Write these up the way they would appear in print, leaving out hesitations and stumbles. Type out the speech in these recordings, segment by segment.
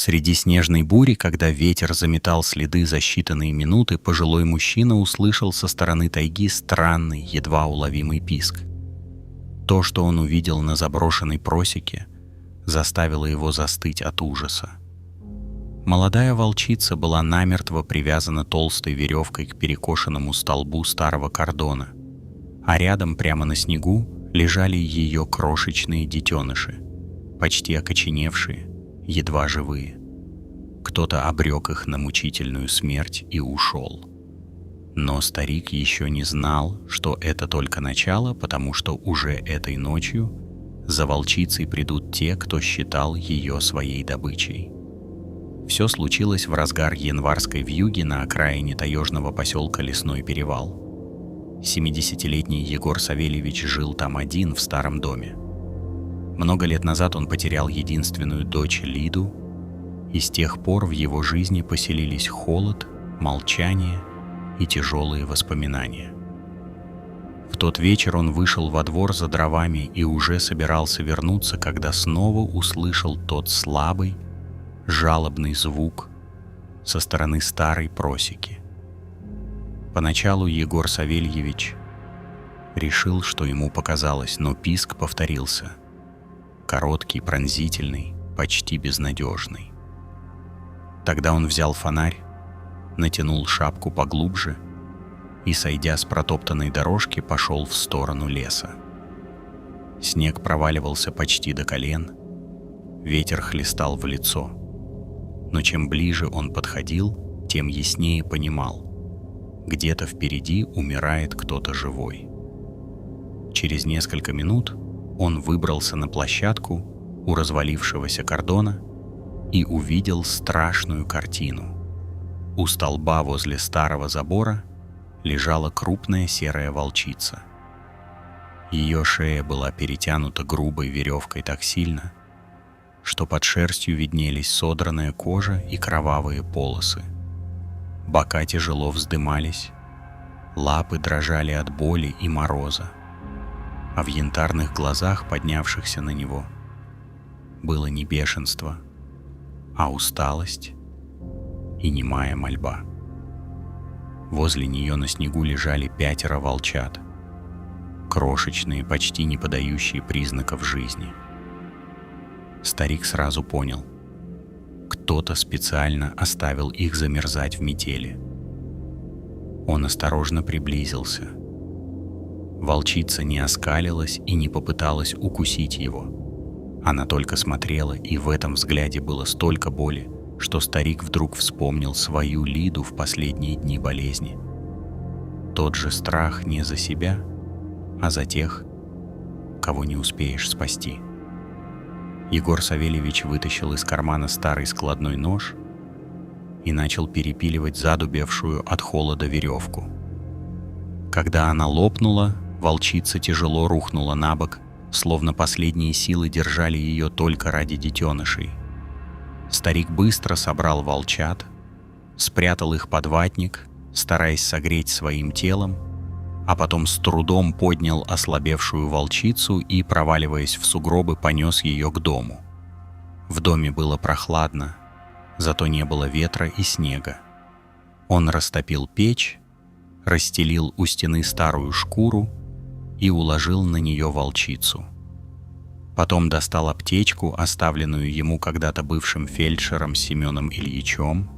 Среди снежной бури, когда ветер заметал следы за считанные минуты, пожилой мужчина услышал со стороны тайги странный, едва уловимый писк. То, что он увидел на заброшенной просеке, заставило его застыть от ужаса. Молодая волчица была намертво привязана толстой веревкой к перекошенному столбу старого кордона, а рядом, прямо на снегу, лежали ее крошечные детеныши, почти окоченевшие, едва живые. Кто-то обрек их на мучительную смерть и ушел. Но старик еще не знал, что это только начало, потому что уже этой ночью за волчицей придут те, кто считал ее своей добычей. Все случилось в разгар январской вьюги на окраине таежного поселка Лесной Перевал. 70-летний Егор Савельевич жил там один в старом доме. Много лет назад он потерял единственную дочь Лиду, и с тех пор в его жизни поселились холод, молчание и тяжелые воспоминания. В тот вечер он вышел во двор за дровами и уже собирался вернуться, когда снова услышал тот слабый, жалобный звук со стороны старой просеки. Поначалу Егор Савельевич решил, что ему показалось, но писк повторился. Короткий, пронзительный, почти безнадежный. Тогда он взял фонарь, натянул шапку поглубже и, сойдя с протоптанной дорожки, пошел в сторону леса. Снег проваливался почти до колен, ветер хлестал в лицо. Но чем ближе он подходил, тем яснее понимал: где-то впереди умирает кто-то живой. Через несколько минут он выбрался на площадку у развалившегося кордона и увидел страшную картину. У столба возле старого забора лежала крупная серая волчица. Ее шея была перетянута грубой веревкой так сильно, что под шерстью виднелись содранная кожа и кровавые полосы. Бока тяжело вздымались, лапы дрожали от боли и мороза, а в янтарных глазах, поднявшихся на него, было не бешенство, а усталость и немая мольба. Возле нее на снегу лежали 5 волчат, крошечные, почти не подающие признаков жизни. Старик сразу понял: кто-то специально оставил их замерзать в метели. Он осторожно приблизился. Волчица не оскалилась и не попыталась укусить его. Она только смотрела, и в этом взгляде было столько боли, что старик вдруг вспомнил свою Лиду в последние дни болезни. Тот же страх не за себя, а за тех, кого не успеешь спасти. Егор Савельевич вытащил из кармана старый складной нож и начал перепиливать задубевшую от холода веревку. Когда она лопнула, волчица тяжело рухнула на бок, словно последние силы держали ее только ради детенышей. Старик быстро собрал волчат, спрятал их под ватник, стараясь согреть своим телом, а потом с трудом поднял ослабевшую волчицу и, проваливаясь в сугробы, понес ее к дому. В доме было прохладно, зато не было ветра и снега. Он растопил печь, расстелил у стены старую шкуру и уложил на нее волчицу. Потом достал аптечку, оставленную ему когда-то бывшим фельдшером Семеном Ильичем,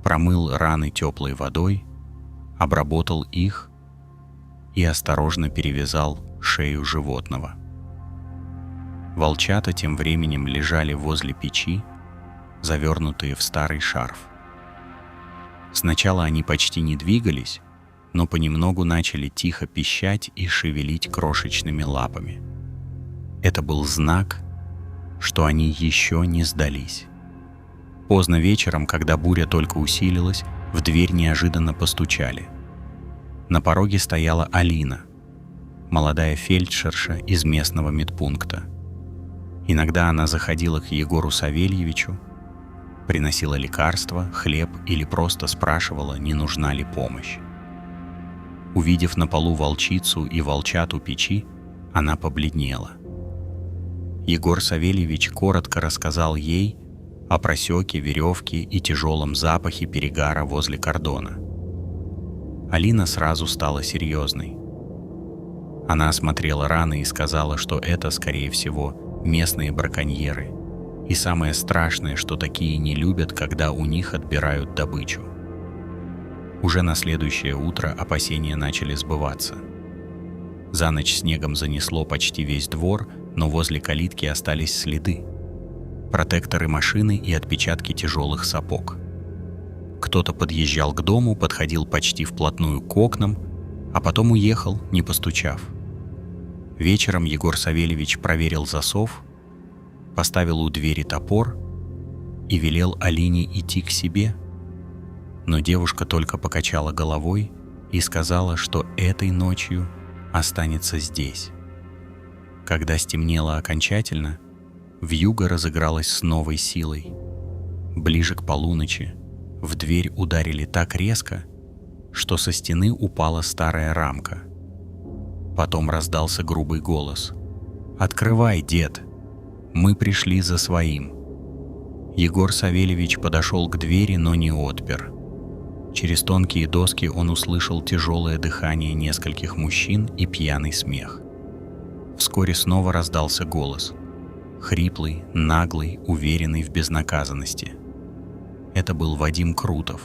промыл раны теплой водой, обработал их и осторожно перевязал шею животного. Волчата тем временем лежали возле печи, завернутые в старый шарф. Сначала они почти не двигались, но понемногу начали тихо пищать и шевелить крошечными лапами. Это был знак, что они еще не сдались. Поздно вечером, когда буря только усилилась, в дверь неожиданно постучали. На пороге стояла Алина, молодая фельдшерша из местного медпункта. Иногда она заходила к Егору Савельевичу, приносила лекарства, хлеб или просто спрашивала, не нужна ли помощь. Увидев на полу волчицу и волчат у печи, она побледнела. Егор Савельевич коротко рассказал ей о просеке, веревке и тяжелом запахе перегара возле кордона. Алина сразу стала серьезной. Она осмотрела раны и сказала, что это, скорее всего, местные браконьеры. И самое страшное, что такие не любят, когда у них отбирают добычу. Уже на следующее утро опасения начали сбываться. За ночь снегом занесло почти весь двор, но возле калитки остались следы. Протекторы машины и отпечатки тяжелых сапог. Кто-то подъезжал к дому, подходил почти вплотную к окнам, а потом уехал, не постучав. Вечером Егор Савельевич проверил засов, поставил у двери топор и велел Алине идти к себе. Но девушка только покачала головой и сказала, что этой ночью останется здесь. Когда стемнело окончательно, вьюга разыгралась с новой силой. Ближе к полуночи в дверь ударили так резко, что со стены упала старая рамка. Потом раздался грубый голос: «Открывай, дед! Мы пришли за своим!» Егор Савельевич подошел к двери, но не отпер. Через тонкие доски он услышал тяжелое дыхание нескольких мужчин и пьяный смех. Вскоре снова раздался голос. Хриплый, наглый, уверенный в безнаказанности. Это был Вадим Крутов,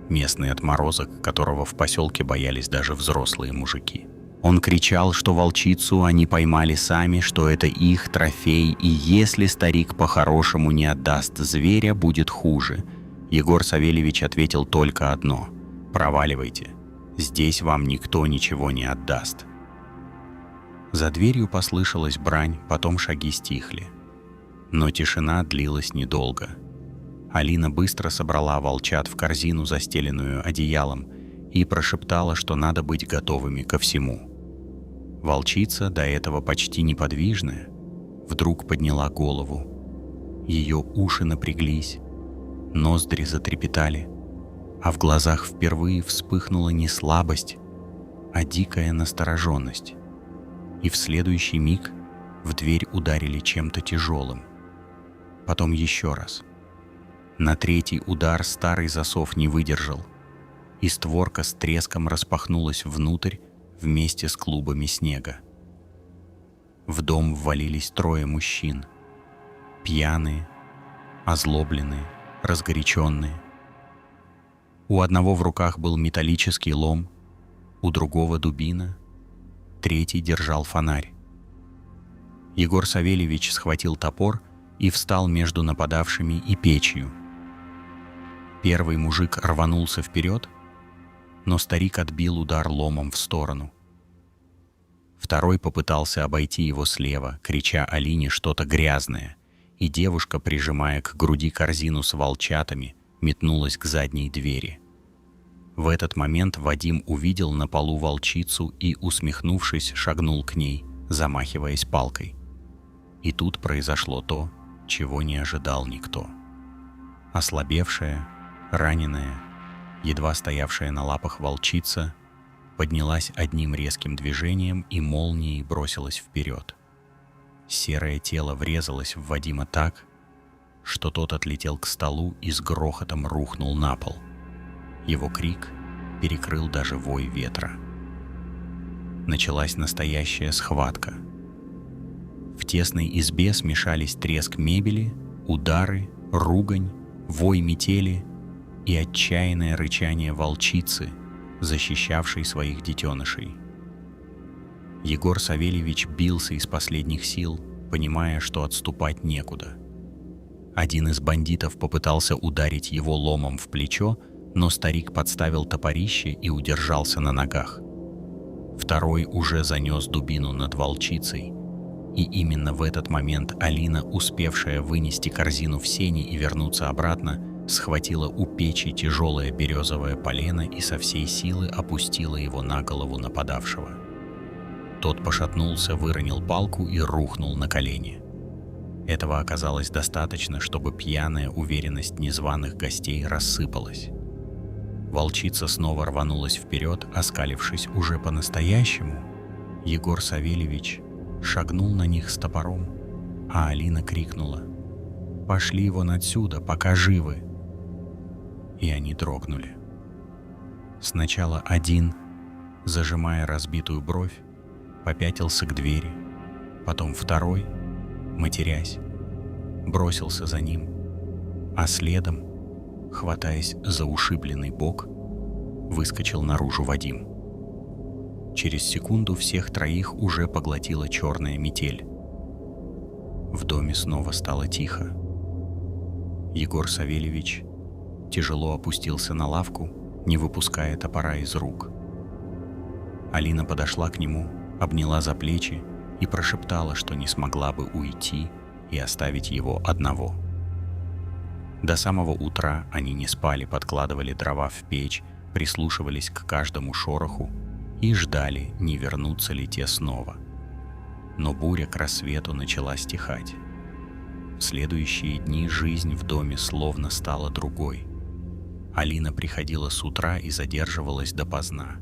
местный отморозок, которого в поселке боялись даже взрослые мужики. Он кричал, что волчицу они поймали сами, что это их трофей, и если старик по-хорошему не отдаст зверя, будет хуже. Егор Савельевич ответил только одно: «Проваливайте, здесь вам никто ничего не отдаст». За дверью послышалась брань, потом шаги стихли. Но тишина длилась недолго. Алина быстро собрала волчат в корзину, застеленную одеялом, и прошептала, что надо быть готовыми ко всему. Волчица, до этого почти неподвижная, вдруг подняла голову. Ее уши напряглись, ноздри затрепетали, а в глазах впервые вспыхнула не слабость, а дикая настороженность. И в следующий миг в дверь ударили чем-то тяжелым. Потом еще раз. На третий удар старый засов не выдержал, и створка с треском распахнулась внутрь вместе с клубами снега. В дом ввалились трое мужчин. Пьяные, озлобленные, разгоряченные. У одного в руках был металлический лом, у другого дубина, третий держал фонарь. Егор Савельевич схватил топор и встал между нападавшими и печью. Первый мужик рванулся вперед, но старик отбил удар ломом в сторону. Второй попытался обойти его слева, крича Алине что-то грязное, и девушка, прижимая к груди корзину с волчатами, метнулась к задней двери. В этот момент Вадим увидел на полу волчицу и, усмехнувшись, шагнул к ней, замахиваясь палкой. И тут произошло то, чего не ожидал никто. Ослабевшая, раненая, едва стоявшая на лапах волчица поднялась одним резким движением и молнией бросилась вперед. Серое тело врезалось в Вадима так, что тот отлетел к столу и с грохотом рухнул на пол. Его крик перекрыл даже вой ветра. Началась настоящая схватка. В тесной избе смешались треск мебели, удары, ругань, вой метели и отчаянное рычание волчицы, защищавшей своих детенышей. Егор Савельевич бился из последних сил, понимая, что отступать некуда. Один из бандитов попытался ударить его ломом в плечо, но старик подставил топорище и удержался на ногах. Второй уже занес дубину над волчицей, и именно в этот момент Алина, успевшая вынести корзину в сени и вернуться обратно, схватила у печи тяжелое березовое полено и со всей силы опустила его на голову нападавшего. Тот пошатнулся, выронил палку и рухнул на колени. Этого оказалось достаточно, чтобы пьяная уверенность незваных гостей рассыпалась. Волчица снова рванулась вперед, оскалившись уже по-настоящему. Егор Савельевич шагнул на них с топором, а Алина крикнула: «Пошли вон отсюда, пока живы!» И они дрогнули. Сначала один, зажимая разбитую бровь, попятился к двери, потом второй, матерясь, бросился за ним, а следом, хватаясь за ушибленный бок, выскочил наружу Вадим. Через секунду всех троих уже поглотила черная метель. В доме снова стало тихо. Егор Савельевич тяжело опустился на лавку, не выпуская топора из рук. Алина подошла к нему, обняла за плечи и прошептала, что не смогла бы уйти и оставить его одного. До самого утра они не спали, подкладывали дрова в печь, прислушивались к каждому шороху и ждали, не вернутся ли те снова. Но буря к рассвету начала стихать. В следующие дни жизнь в доме словно стала другой. Алина приходила с утра и задерживалась допоздна.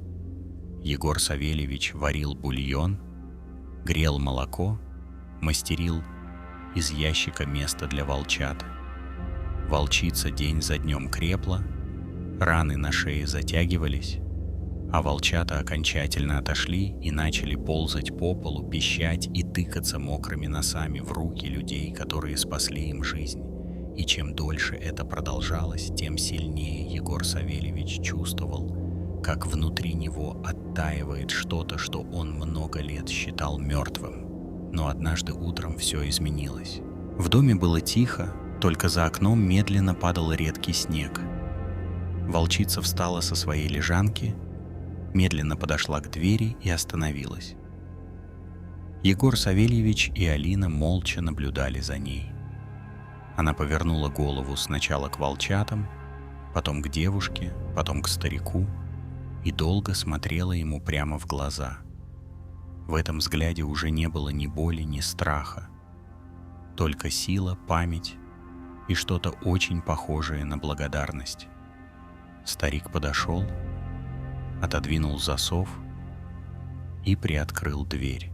Егор Савельевич варил бульон, грел молоко, мастерил из ящика место для волчат. Волчица день за днем крепла, раны на шее затягивались, а волчата окончательно отошли и начали ползать по полу, пищать и тыкаться мокрыми носами в руки людей, которые спасли им жизнь. И чем дольше это продолжалось, тем сильнее Егор Савельевич чувствовал, как внутри него оттаивает что-то, что он много лет считал мертвым. Но однажды утром все изменилось. В доме было тихо, только за окном медленно падал редкий снег. Волчица встала со своей лежанки, медленно подошла к двери и остановилась. Егор Савельевич и Алина молча наблюдали за ней. Она повернула голову сначала к волчатам, потом к девушке, потом к старику и долго смотрела ему прямо в глаза. В этом взгляде уже не было ни боли, ни страха, только сила, память и что-то очень похожее на благодарность. Старик подошел, отодвинул засов и приоткрыл дверь.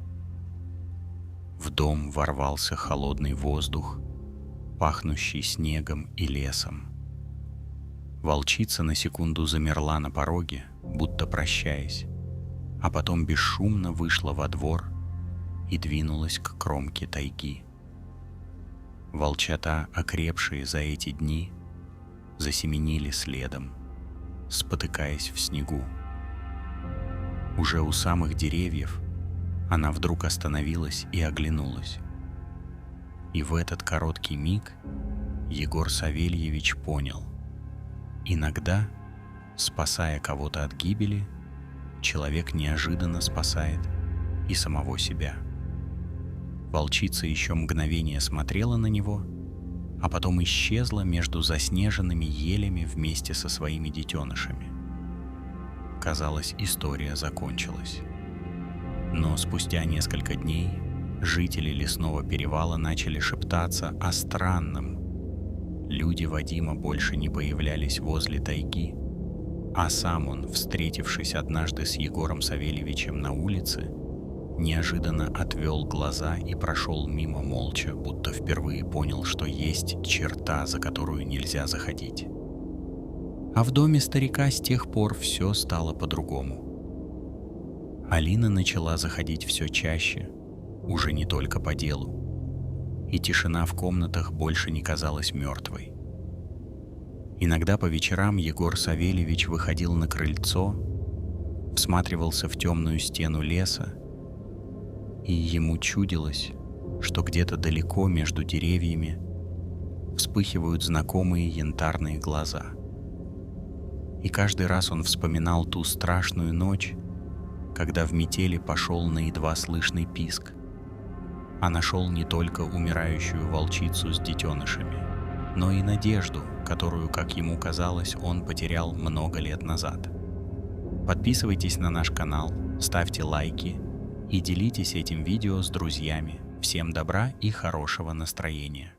В дом ворвался холодный воздух, пахнущий снегом и лесом. Волчица на секунду замерла на пороге, будто прощаясь, а потом бесшумно вышла во двор и двинулась к кромке тайги. Волчата, окрепшие за эти дни, засеменили следом, спотыкаясь в снегу. Уже у самых деревьев она вдруг остановилась и оглянулась. И в этот короткий миг Егор Савельевич понял: иногда, спасая кого-то от гибели, человек неожиданно спасает и самого себя. Волчица еще мгновение смотрела на него, а потом исчезла между заснеженными елями вместе со своими детенышами. Казалось, история закончилась. Но спустя несколько дней жители лесного перевала начали шептаться о странном. Люди Вадима больше не появлялись возле тайги, а сам он, встретившись однажды с Егором Савельевичем на улице, неожиданно отвел глаза и прошел мимо молча, будто впервые понял, что есть черта, за которую нельзя заходить. А в доме старика с тех пор все стало по-другому. Алина начала заходить все чаще, уже не только по делу, и тишина в комнатах больше не казалась мертвой. Иногда по вечерам Егор Савельевич выходил на крыльцо, всматривался в темную стену леса, и ему чудилось, что где-то далеко между деревьями вспыхивают знакомые янтарные глаза. И каждый раз он вспоминал ту страшную ночь, когда в метели пошел на едва слышный писк, а нашел не только умирающую волчицу с детенышами, но и надежду, которую, как ему казалось, он потерял много лет назад. Подписывайтесь на наш канал, ставьте лайки и делитесь этим видео с друзьями. Всем добра и хорошего настроения.